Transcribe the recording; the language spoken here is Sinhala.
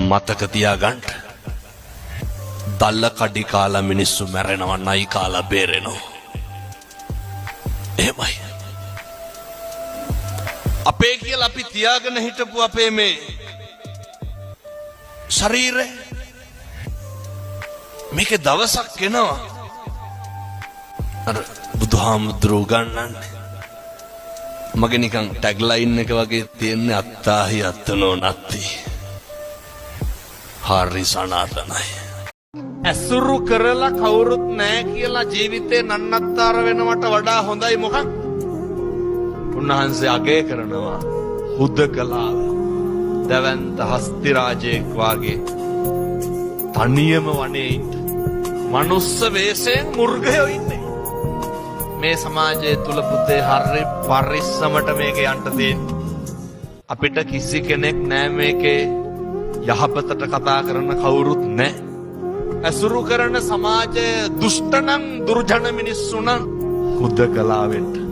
මතක තියාගන්න. දල්ල කඩි කාලා මිනිස්සු මැරෙනවා, නයි කාලා බේරෙනවා. එහෙමයි. අපේ කියලා අපි තියාගෙන හිටපු අපේ මේ ශරීරය මේකේ දවසක් එනවා. අර බුදුහාමුදුරුවෝ ගන්නන්නේ මගේ නිකන් ටැග්ලයින් එක වගේ තියෙන්නේ අත්තාහි අත්තනෝ නත්ති. හරි සනාතනයි. ඇසුරු කරලා කවුරුත් නෑ කියලා ජීවිතේ නන්නත්තර වෙනවට වඩා හොඳයි මොකක්? උන්වහන්සේ අගය කරනවා හුදකලාව. දවන්ත හස්ති රාජයෙක් වාගේ තනියම වනේ ඉන්න. මනුස්ස වේශයෙන් මුර්ගයෝ ඉන්නේ. මේ සමාජය තුල පුතේ හරි පරිස්සමට මේක යන්න තියෙන්නේ. අපිට කිසි කෙනෙක් නෑ මේකේ යහපතට කතා කරන කවුරුත් නෑ. ඇසුරු කරන සමාජය දුෂ්ට නම් දුර්ජන මිනිස්සු නම් හුදකලා වෙන්න.